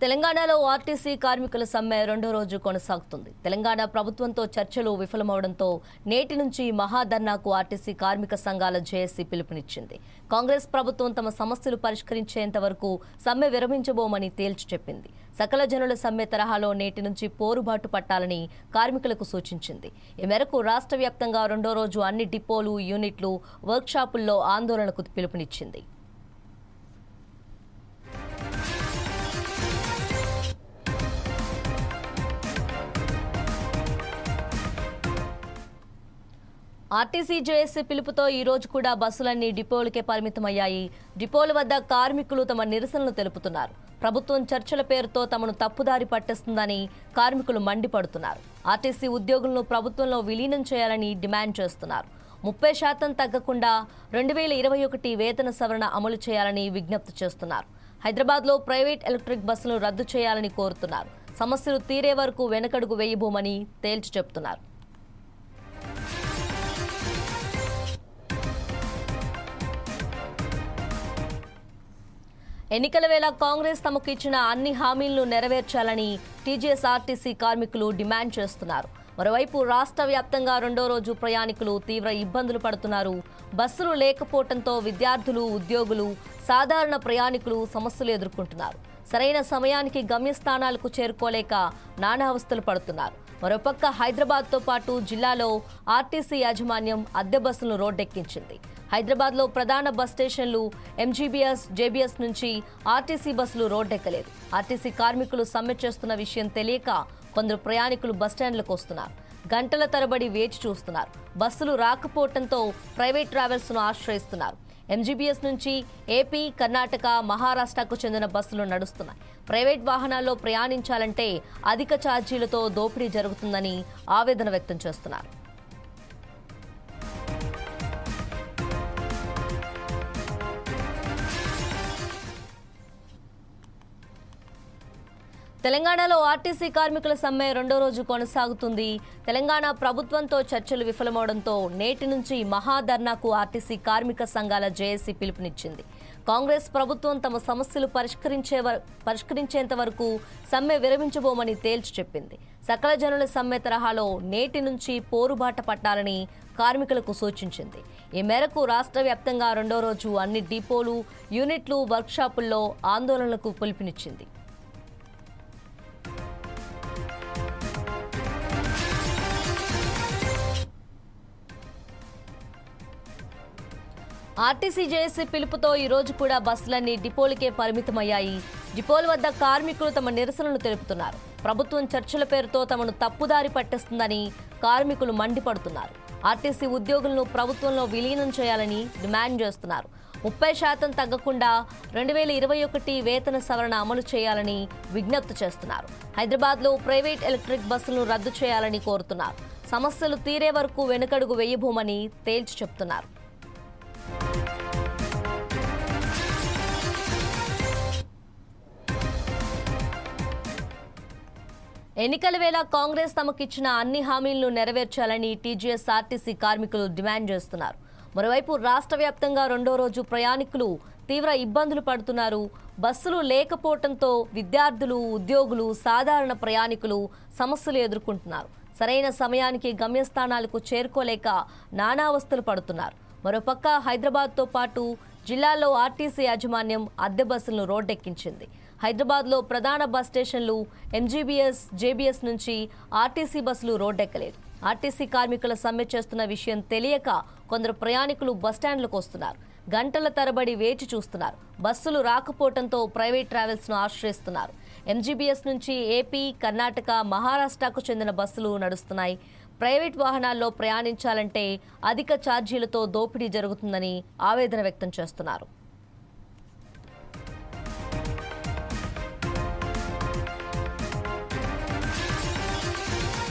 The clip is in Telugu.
తెలంగాణలో ఆర్టీసీ కార్మికుల సమ్మె రెండో రోజు కొనసాగుతుంది. తెలంగాణ ప్రభుత్వంతో చర్చలు విఫలమవడంతో నేటి నుంచి మహాధర్నాకు ఆర్టీసీ కార్మిక సంఘాల జేఏసీ పిలుపునిచ్చింది. కాంగ్రెస్ ప్రభుత్వం తమ సమస్యలు పరిష్కరించేంత వరకు సమ్మె విరమించబోమని తేల్చి చెప్పింది. సకల జనుల సమ్మె తరహాలో నేటి నుంచి పోరుబాటు పట్టాలని కార్మికులకు సూచించింది. ఈ మేరకు రాష్ట్ర వ్యాప్తంగా రెండో రోజు అన్ని డిపోలు, యూనిట్లు, వర్క్షాపుల్లో ఆందోళనకు పిలుపునిచ్చింది. ఆర్టీసీ జేఏసీ పిలుపుతో ఈ రోజు కూడా బస్సులన్నీ డిపోలకే పరిమితమయ్యాయి. డిపోల వద్ద కార్మికులు తమ నిరసనలు తెలుపుతున్నారు. ప్రభుత్వం చర్చల పేరుతో తమను తప్పుదారి పట్టిస్తుందని కార్మికులు మండిపడుతున్నారు. ఆర్టీసీ ఉద్యోగులను ప్రభుత్వంలో విలీనం చేయాలని డిమాండ్ చేస్తున్నారు. 30% తగ్గకుండా 2021 వేతన సవరణ అమలు చేయాలని విజ్ఞప్తి చేస్తున్నారు. హైదరాబాద్లో ప్రైవేట్ ఎలక్ట్రిక్ బస్సులను రద్దు చేయాలని కోరుతున్నారు. సమస్యలు తీరే వరకు వెనకడుగు వేయబోమని తేల్చి చెబుతున్నారు. ఎన్నికల వేళ కాంగ్రెస్ తమకు ఇచ్చిన అన్ని హామీలను నెరవేర్చాలని టీజీఎస్ఆర్టీసీ కార్మికులు డిమాండ్ చేస్తున్నారు. మరోవైపు రాష్ట్ర వ్యాప్తంగా రెండో రోజు ప్రయాణికులు తీవ్ర ఇబ్బందులు పడుతున్నారు. బస్సులు లేకపోవడంతో విద్యార్థులు, ఉద్యోగులు, సాధారణ ప్రయాణికులు సమస్యలు ఎదుర్కొంటున్నారు. సరైన సమయానికి గమ్యస్థానాలకు చేరుకోలేక నానావస్థలు పడుతున్నారు. మరోపక్క హైదరాబాద్తో పాటు జిల్లాలో ఆర్టీసీ యాజమాన్యం అద్దె బస్సులను రోడ్డెక్కించింది. హైదరాబాద్లో ప్రధాన బస్ స్టేషన్లు ఎంజీబీఎస్, జేబీఎస్ నుంచి ఆర్టీసీ బస్సులు రోడ్డెక్కలేదు. ఆర్టీసీ కార్మికులు సమ్మె చేస్తున్న విషయం తెలియక కొందరు ప్రయాణికులు బస్టాండ్లకు వస్తున్నారు. గంటల తరబడి వేచి చూస్తున్నారు. బస్సులు రాకపోవడంతో ప్రైవేట్ ట్రావెల్స్ను ఆశ్రయిస్తున్నారు. ఎంజీబీఎస్ నుంచి ఏపీ, కర్ణాటక, మహారాష్ట్రకు చెందిన బస్సులు నడుస్తున్నాయి. ప్రైవేట్ వాహనాల్లో ప్రయాణించాలంటే అధిక ఛార్జీలతో దోపిడీ జరుగుతుందని ఆవేదన వ్యక్తం చేస్తున్నారు. తెలంగాణలో ఆర్టీసీ కార్మికుల సమ్మె రెండో రోజు కొనసాగుతుంది. తెలంగాణ ప్రభుత్వంతో చర్చలు విఫలమవడంతో నేటి నుంచి మహాధర్నాకు ఆర్టీసీ కార్మిక సంఘాల జేఏసీ పిలుపునిచ్చింది. కాంగ్రెస్ ప్రభుత్వం తమ సమస్యలు పరిష్కరించేంత వరకు సమ్మె విరమించబోమని తేల్చి చెప్పింది. సకల జనుల సమ్మె తరహాలో నేటి నుంచి పోరుబాట పట్టాలని కార్మికులకు సూచించింది. ఈ మేరకు రాష్ట్ర వ్యాప్తంగా రెండో రోజు అన్ని డిపోలు, యూనిట్లు, వర్క్షాపుల్లో ఆందోళనలకు పిలుపునిచ్చింది. ఆర్టీసీ జేఏసీ పిలుపుతో ఈ రోజు కూడా బస్సులన్నీ డిపోలకే పరిమితమయ్యాయి. డిపోల వద్ద కార్మికులు తమ నిరసనలు తెలుపుతున్నారు. ప్రభుత్వం చర్చల పేరుతో తమను తప్పుదారి పట్టిస్తుందని కార్మికులు మండిపడుతున్నారు. ఆర్టీసీ ఉద్యోగులను ప్రభుత్వంలో విలీనం చేయాలని డిమాండ్ చేస్తున్నారు. 30% తగ్గకుండా 2021 వేతన సవరణ అమలు చేయాలని విజ్ఞప్తి చేస్తున్నారు. హైదరాబాద్లో ప్రైవేట్ ఎలక్ట్రిక్ బస్సులను రద్దు చేయాలని కోరుతున్నారు. సమస్యలు తీరే వరకు వెనుకడుగు వేయబోమని తేల్చి చెప్తున్నారు. ఎన్నికల వేళ కాంగ్రెస్ తమకిచ్చిన అన్ని హామీలను నెరవేర్చాలని టీజీఎస్ఆర్టీసీ కార్మికులు డిమాండ్ చేస్తున్నారు. మరోవైపు రాష్ట్ర వ్యాప్తంగా రెండో రోజు ప్రయాణికులు తీవ్ర ఇబ్బందులు పడుతున్నారు. బస్సులు లేకపోవడంతో విద్యార్థులు, ఉద్యోగులు, సాధారణ ప్రయాణికులు సమస్యలు ఎదుర్కొంటున్నారు. సరైన సమయానికి గమ్యస్థానాలకు చేరుకోలేక నానావస్థలు పడుతున్నారు. మరోపక్క హైదరాబాద్తో పాటు జిల్లాలో ఆర్టీసీ యాజమాన్యం అద్దె బస్సులను రోడ్డెక్కించింది. హైదరాబాద్లో ప్రధాన బస్ స్టేషన్లు ఎంజీబీఎస్, జేబీఎస్ నుంచి ఆర్టీసీ బస్సులు రోడ్డెక్కలేదు. ఆర్టీసీ కార్మికుల సమ్మె చేస్తున్న విషయం తెలియక కొందరు ప్రయాణికులు బస్టాండ్లకు వస్తున్నారు. గంటల తరబడి వేచి చూస్తున్నారు. బస్సులు రాకపోవడంతో ప్రైవేట్ ట్రావెల్స్ను ఆశ్రయిస్తున్నారు. ఎంజీబీఎస్ నుంచి ఏపీ, కర్ణాటక, మహారాష్ట్రకు చెందిన బస్సులు నడుస్తున్నాయి. ప్రైవేట్ వాహనాల్లో ప్రయాణించాలంటే అధిక ఛార్జీలతో దోపిడీ జరుగుతుందని ఆవేదన వ్యక్తం చేస్తున్నారు.